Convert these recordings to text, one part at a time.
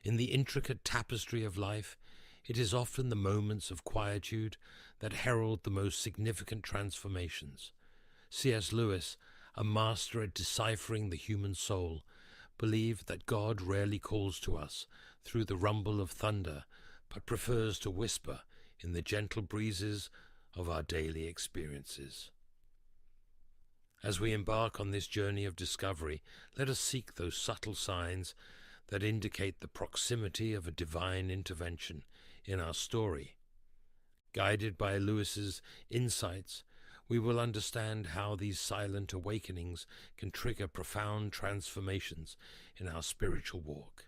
In the intricate tapestry of life, it is often the moments of quietude that herald the most significant transformations. C.S. Lewis, a master at deciphering the human soul, believed that God rarely calls to us through the rumble of thunder, but prefers to whisper in the gentle breezes of our daily experiences. As we embark on this journey of discovery, let us seek those subtle signs that indicate the proximity of a divine intervention in our story. Guided by Lewis's insights, we will understand how these silent awakenings can trigger profound transformations in our spiritual walk.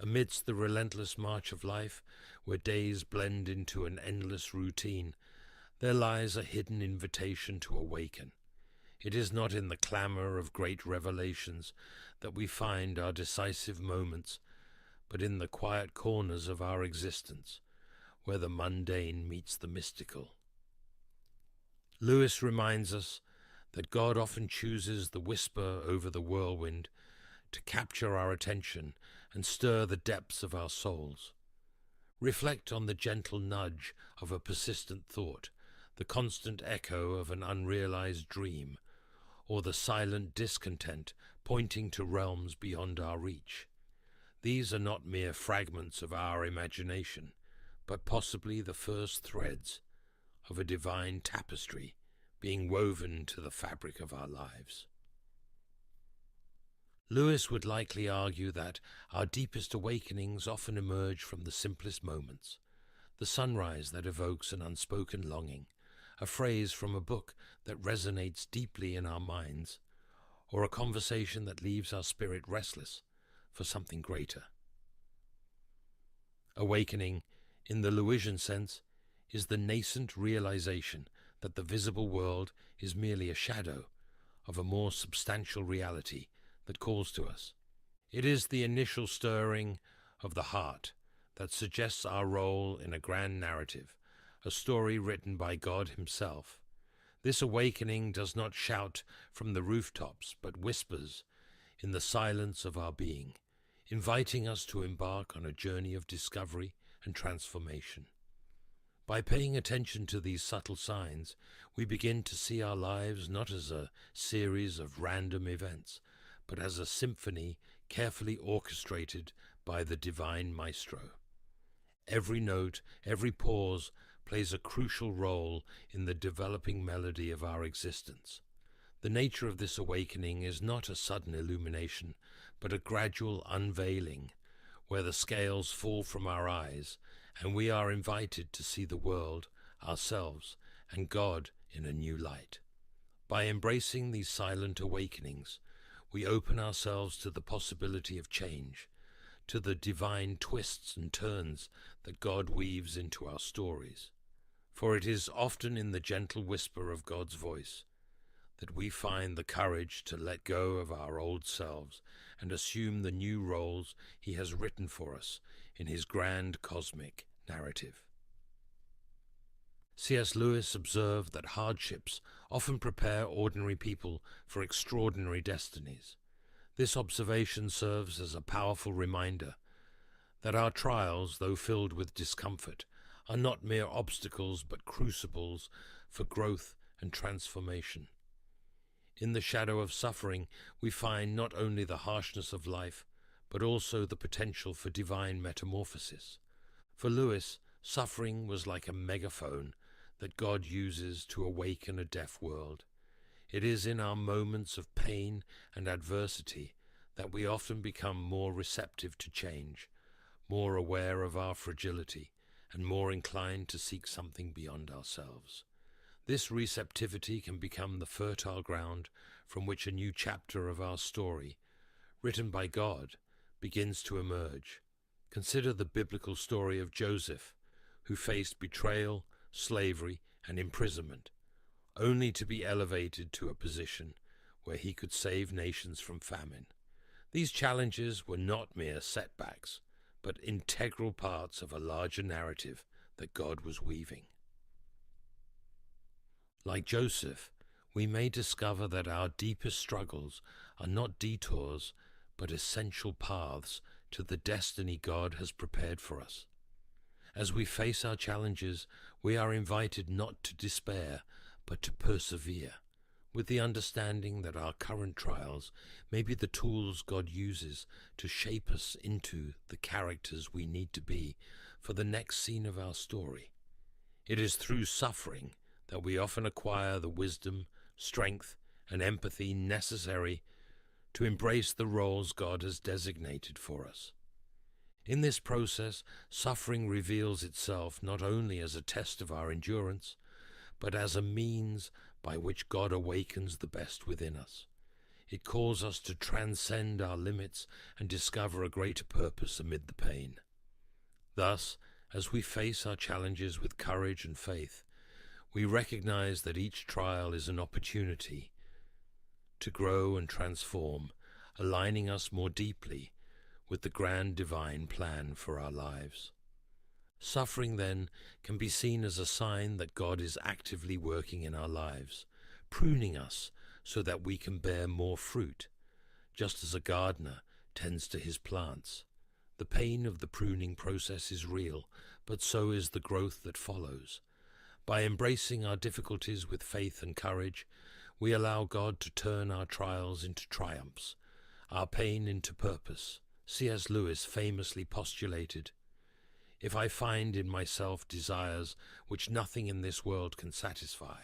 Amidst the relentless march of life, where days blend into an endless routine, there lies a hidden invitation to awaken. It is not in the clamor of great revelations that we find our decisive moments, but in the quiet corners of our existence, where the mundane meets the mystical. Lewis reminds us that God often chooses the whisper over the whirlwind to capture our attention and stir the depths of our souls. Reflect on the gentle nudge of a persistent thought, the constant echo of an unrealized dream, or the silent discontent pointing to realms beyond our reach. These are not mere fragments of our imagination, but possibly the first threads of a divine tapestry being woven into the fabric of our lives. Lewis would likely argue that our deepest awakenings often emerge from the simplest moments: the sunrise that evokes an unspoken longing, a phrase from a book that resonates deeply in our minds, or a conversation that leaves our spirit restless for something greater. Awakening, in the Lewisian sense, is the nascent realization that the visible world is merely a shadow of a more substantial reality that calls to us. It is the initial stirring of the heart that suggests our role in a grand narrative, a story written by God Himself. This awakening does not shout from the rooftops, but whispers in the silence of our being, inviting us to embark on a journey of discovery and transformation. By paying attention to these subtle signs, we begin to see our lives not as a series of random events, but as a symphony carefully orchestrated by the divine maestro. Every note, every pause plays a crucial role in the developing melody of our existence. The nature of this awakening is not a sudden illumination, but a gradual unveiling, where the scales fall from our eyes, and we are invited to see the world, ourselves, and God in a new light. By embracing these silent awakenings, we open ourselves to the possibility of change, to the divine twists and turns that God weaves into our stories. For it is often in the gentle whisper of God's voice that we find the courage to let go of our old selves and assume the new roles He has written for us in His grand cosmic narrative. C.S. Lewis observed that hardships often prepare ordinary people for extraordinary destinies. This observation serves as a powerful reminder that our trials, though filled with discomfort, are not mere obstacles but crucibles for growth and transformation. In the shadow of suffering, we find not only the harshness of life, but also the potential for divine metamorphosis. For Lewis, suffering was like a megaphone that God uses to awaken a deaf world. It is in our moments of pain and adversity that we often become more receptive to change, more aware of our fragility, and more inclined to seek something beyond ourselves. This receptivity can become the fertile ground from which a new chapter of our story, written by God, begins to emerge. Consider the biblical story of Joseph, who faced betrayal, slavery, and imprisonment, only to be elevated to a position where he could save nations from famine. These challenges were not mere setbacks, but integral parts of a larger narrative that God was weaving. Like Joseph, we may discover that our deepest struggles are not detours, but essential paths to the destiny God has prepared for us. As we face our challenges, we are invited not to despair, but to persevere, with the understanding that our current trials may be the tools God uses to shape us into the characters we need to be for the next scene of our story. It is through suffering that we often acquire the wisdom, strength, and empathy necessary to embrace the roles God has designated for us. In this process, suffering reveals itself not only as a test of our endurance, but as a means by which God awakens the best within us. It calls us to transcend our limits and discover a greater purpose amid the pain. Thus, as we face our challenges with courage and faith, we recognize that each trial is an opportunity to grow and transform, aligning us more deeply with the grand divine plan for our lives. Suffering, then, can be seen as a sign that God is actively working in our lives, pruning us so that we can bear more fruit, just as a gardener tends to his plants. The pain of the pruning process is real, but so is the growth that follows. By embracing our difficulties with faith and courage, we allow God to turn our trials into triumphs, our pain into purpose. C.S. Lewis famously postulated, "If I find in myself desires which nothing in this world can satisfy,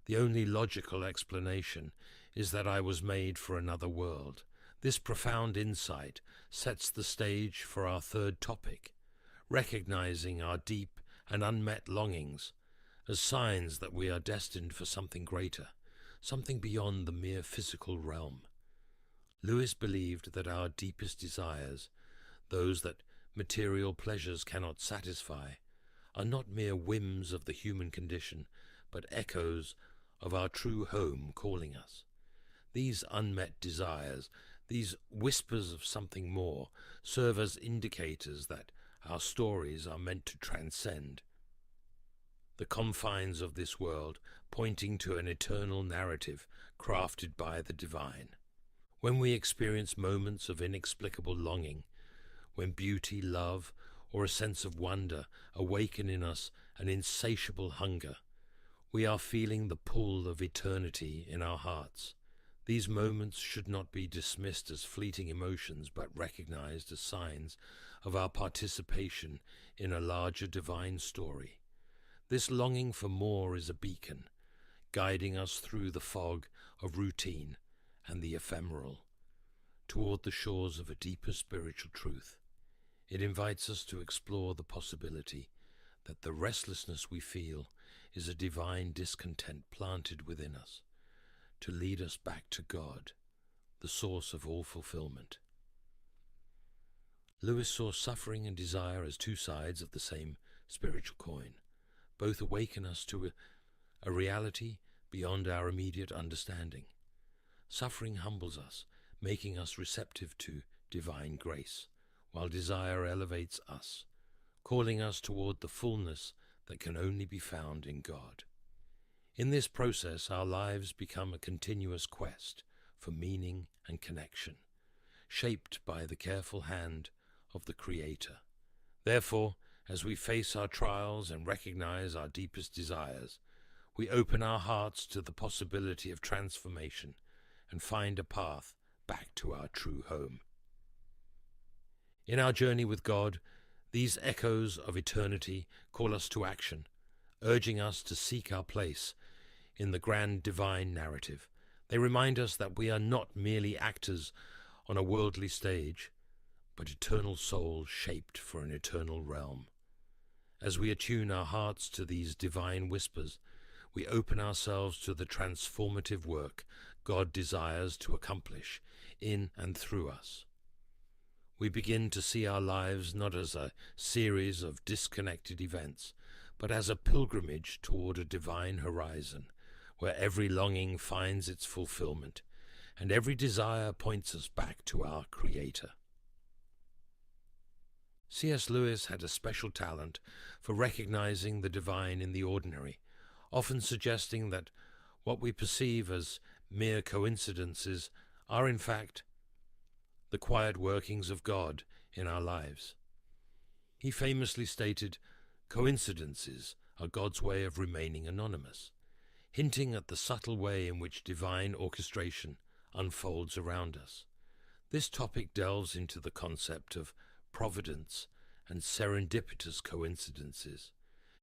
the only logical explanation is that I was made for another world." This profound insight sets the stage for our third topic, recognizing our deep and unmet longings as signs that we are destined for something greater, something beyond the mere physical realm. Lewis believed that our deepest desires, those that material pleasures cannot satisfy, are not mere whims of the human condition, but echoes of our true home calling us. These unmet desires, these whispers of something more, serve as indicators that our stories are meant to transcend the confines of this world, pointing to an eternal narrative crafted by the divine. When we experience moments of inexplicable longing, when beauty, love, or a sense of wonder awaken in us an insatiable hunger, we are feeling the pull of eternity in our hearts. These moments should not be dismissed as fleeting emotions, but recognized as signs of our participation in a larger divine story. This longing for more is a beacon, guiding us through the fog of routine and the ephemeral, toward the shores of a deeper spiritual truth. It invites us to explore the possibility that the restlessness we feel is a divine discontent planted within us, to lead us back to God, the source of all fulfillment. Lewis saw suffering and desire as two sides of the same spiritual coin. Both awaken us to a reality beyond our immediate understanding. Suffering humbles us, making us receptive to divine grace, while desire elevates us, calling us toward the fullness that can only be found in God. In this process, our lives become a continuous quest for meaning and connection, shaped by the careful hand of the Creator. Therefore, as we face our trials and recognize our deepest desires, we open our hearts to the possibility of transformation and find a path back to our true home. In our journey with God, these echoes of eternity call us to action, urging us to seek our place in the grand divine narrative. They remind us that we are not merely actors on a worldly stage, but eternal souls shaped for an eternal realm. As we attune our hearts to these divine whispers, we open ourselves to the transformative work God desires to accomplish in and through us. We begin to see our lives not as a series of disconnected events, but as a pilgrimage toward a divine horizon, where every longing finds its fulfillment, and every desire points us back to our Creator. C.S. Lewis had a special talent for recognizing the divine in the ordinary, often suggesting that what we perceive as mere coincidences are in fact the quiet workings of God in our lives. He famously stated, "Coincidences are God's way of remaining anonymous," hinting at the subtle way in which divine orchestration unfolds around us. This topic delves into the concept of providence and serendipitous coincidences,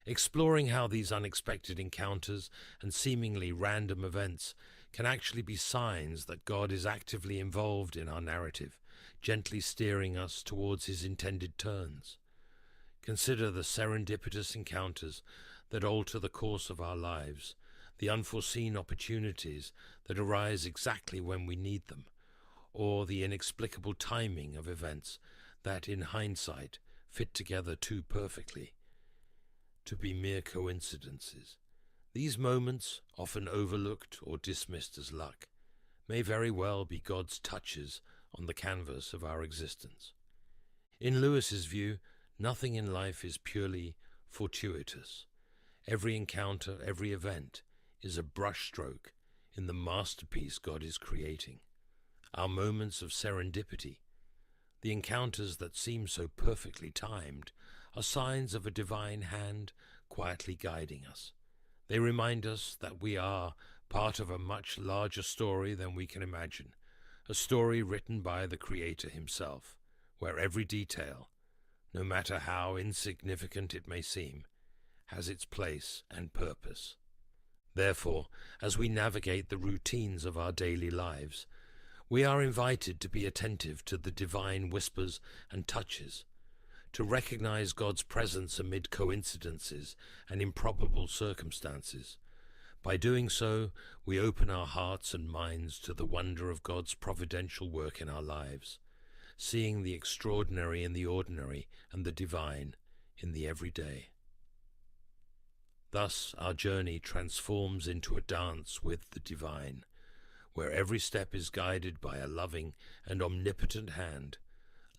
exploring how these unexpected encounters and seemingly random events can actually be signs that God is actively involved in our narrative, gently steering us towards his intended turns. Consider the serendipitous encounters that alter the course of our lives, the unforeseen opportunities that arise exactly when we need them, or the inexplicable timing of events that, in hindsight, fit together too perfectly to be mere coincidences. These moments, often overlooked or dismissed as luck, may very well be God's touches on the canvas of our existence. In Lewis's view, nothing in life is purely fortuitous. Every encounter, every event is a brushstroke in the masterpiece God is creating. Our moments of serendipity, the encounters that seem so perfectly timed, are signs of a divine hand quietly guiding us. They remind us that we are part of a much larger story than we can imagine, a story written by the Creator himself, where every detail, no matter how insignificant it may seem, has its place and purpose. Therefore, as we navigate the routines of our daily lives, we are invited to be attentive to the divine whispers and touches, to recognize God's presence amid coincidences and improbable circumstances. By doing so, we open our hearts and minds to the wonder of God's providential work in our lives, seeing the extraordinary in the ordinary and the divine in the everyday. Thus, our journey transforms into a dance with the divine, where every step is guided by a loving and omnipotent hand,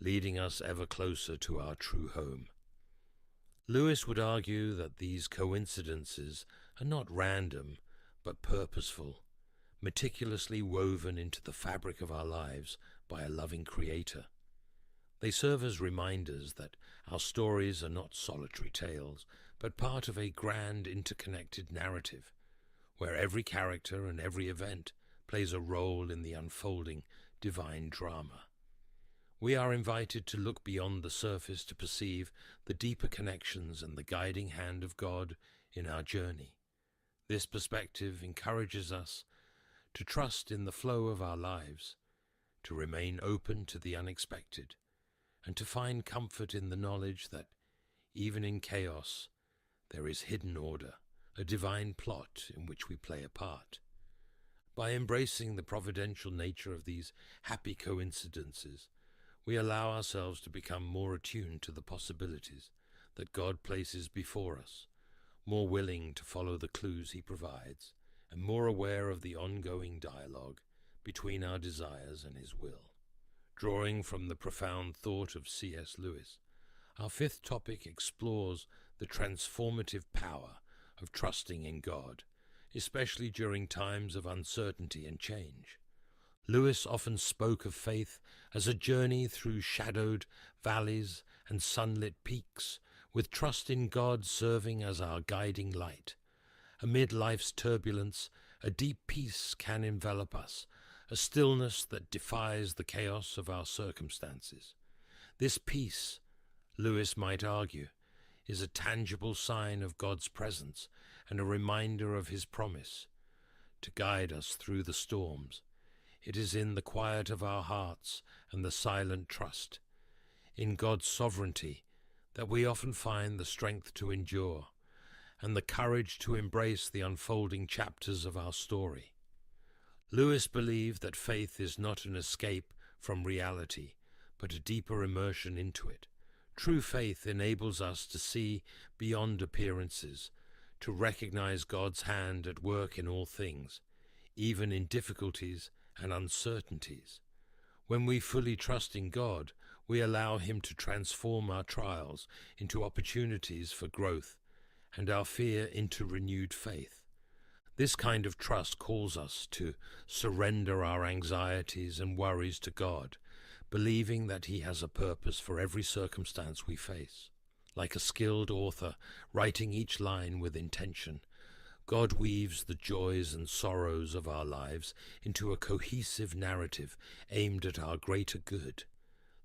leading us ever closer to our true home. Lewis would argue that these coincidences are not random, but purposeful, meticulously woven into the fabric of our lives by a loving Creator. They serve as reminders that our stories are not solitary tales, but part of a grand interconnected narrative, where every character and every event plays a role in the unfolding divine drama. We are invited to look beyond the surface to perceive the deeper connections and the guiding hand of God in our journey. This perspective encourages us to trust in the flow of our lives, to remain open to the unexpected, and to find comfort in the knowledge that, even in chaos, there is hidden order, a divine plot in which we play a part. By embracing the providential nature of these happy coincidences, we allow ourselves to become more attuned to the possibilities that God places before us, more willing to follow the clues he provides, and more aware of the ongoing dialogue between our desires and his will. Drawing from the profound thought of C.S. Lewis, our fifth topic explores the transformative power of trusting in God, especially during times of uncertainty and change. Lewis often spoke of faith as a journey through shadowed valleys and sunlit peaks, with trust in God serving as our guiding light. Amid life's turbulence, a deep peace can envelop us, a stillness that defies the chaos of our circumstances. This peace, Lewis might argue, is a tangible sign of God's presence and a reminder of his promise to guide us through the storms. It is in the quiet of our hearts and the silent trust in God's sovereignty that we often find the strength to endure and the courage to embrace the unfolding chapters of our story. Lewis believed that faith is not an escape from reality, but a deeper immersion into it. True faith enables us to see beyond appearances, to recognize God's hand at work in all things, even in difficulties and uncertainties. When we fully trust in God, we allow him to transform our trials into opportunities for growth and our fear into renewed faith. This kind of trust calls us to surrender our anxieties and worries to God, believing that he has a purpose for every circumstance we face. Like a skilled author, writing each line with intention, God weaves the joys and sorrows of our lives into a cohesive narrative aimed at our greater good.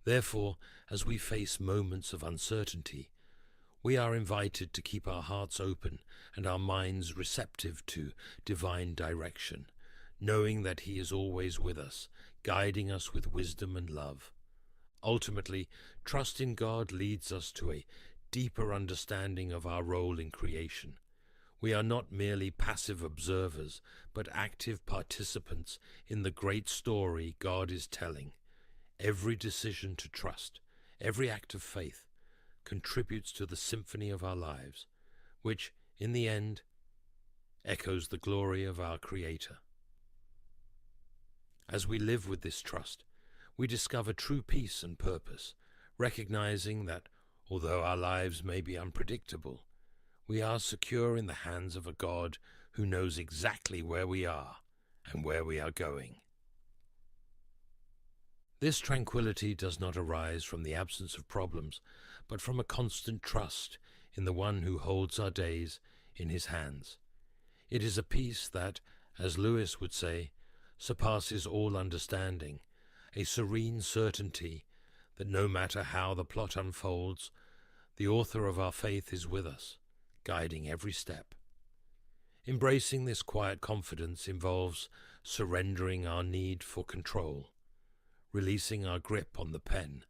Therefore, as we face moments of uncertainty, we are invited to keep our hearts open and our minds receptive to divine direction, knowing that He is always with us, guiding us with wisdom and love. Ultimately, trust in God leads us to a deeper understanding of our role in creation. We are not merely passive observers, but active participants in the great story God is telling. Every decision to trust, every act of faith, contributes to the symphony of our lives, which, in the end, echoes the glory of our Creator. As we live with this trust, we discover true peace and purpose, recognizing that, although our lives may be unpredictable, we are secure in the hands of a God who knows exactly where we are and where we are going. This tranquility does not arise from the absence of problems, but from a constant trust in the One who holds our days in His hands. It is a peace that, as Lewis would say, surpasses all understanding, a serene certainty that no matter how the plot unfolds, the author of our faith is with us, guiding every step. Embracing this quiet confidence involves surrendering our need for control, releasing our grip on the pen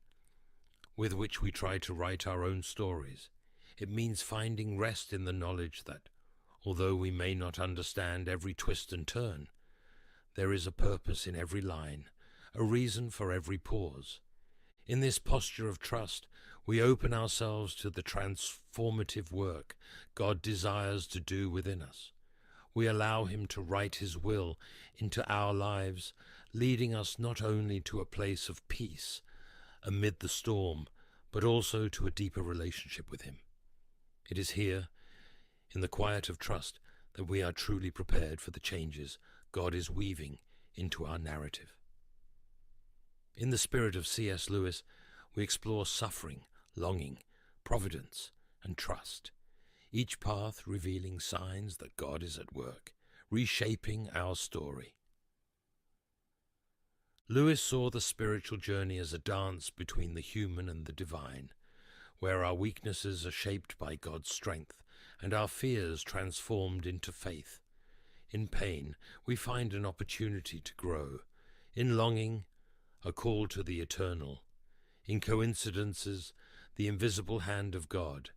with which we try to write our own stories. It means finding rest in the knowledge that, although we may not understand every twist and turn, there is a purpose in every line, a reason for every pause. In this posture of trust, we open ourselves to the transformative work God desires to do within us. We allow Him to write His will into our lives, leading us not only to a place of peace amid the storm, but also to a deeper relationship with Him. It is here, in the quiet of trust, that we are truly prepared for the changes God is weaving into our narrative. In the spirit of C.S. Lewis, we explore suffering, longing, providence, and trust, each path revealing signs that God is at work, reshaping our story. Lewis saw the spiritual journey as a dance between the human and the divine, where our weaknesses are shaped by God's strength and our fears transformed into faith. In pain, we find an opportunity to grow. In longing, a call to the eternal. In coincidences, the invisible hand of God,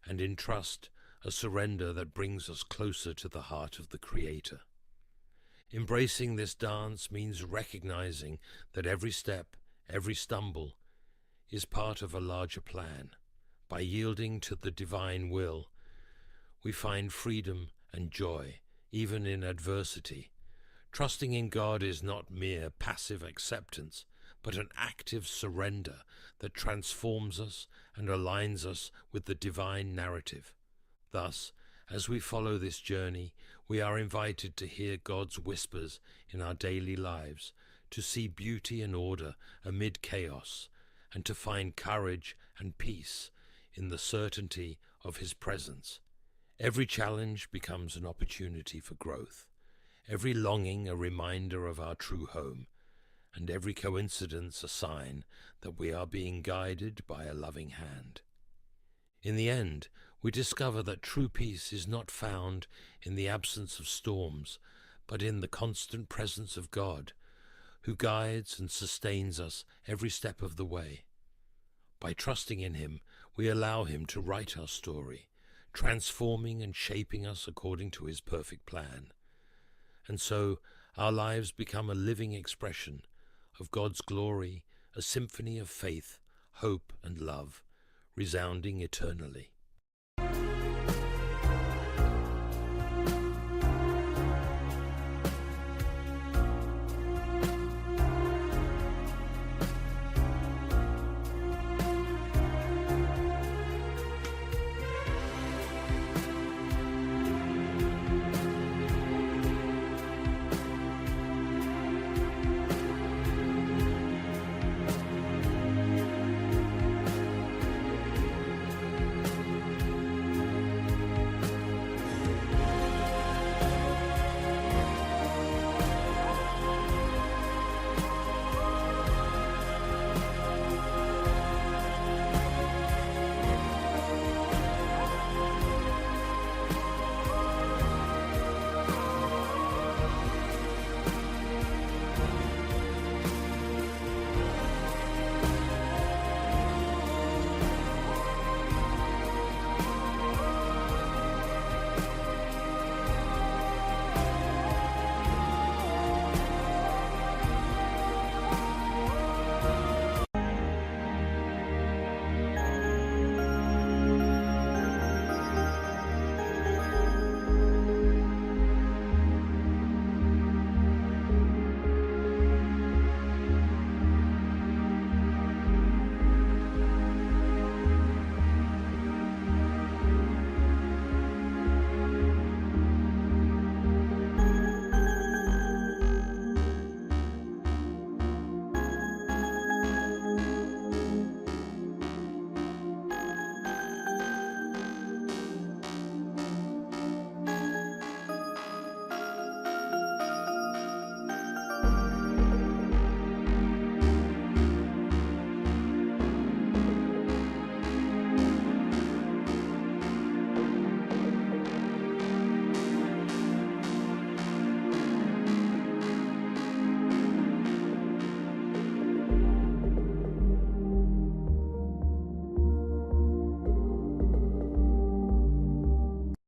and in trust, a surrender that brings us closer to the heart of the Creator. Embracing this dance means recognizing that every step, every stumble, is part of a larger plan. By yielding to the divine will, we find freedom and joy, even in adversity. Trusting in God is not mere passive acceptance, but an active surrender that transforms us and aligns us with the divine narrative. Thus, as we follow this journey, we are invited to hear God's whispers in our daily lives, to see beauty and order amid chaos, and to find courage and peace in the certainty of His presence. Every challenge becomes an opportunity for growth, every longing a reminder of our true home, and every coincidence a sign that we are being guided by a loving hand. In the end, we discover that true peace is not found in the absence of storms, but in the constant presence of God, who guides and sustains us every step of the way. By trusting in Him, we allow Him to write our story, transforming and shaping us according to His perfect plan. And so, our lives become a living expression of God's glory, a symphony of faith, hope, and love, resounding eternally.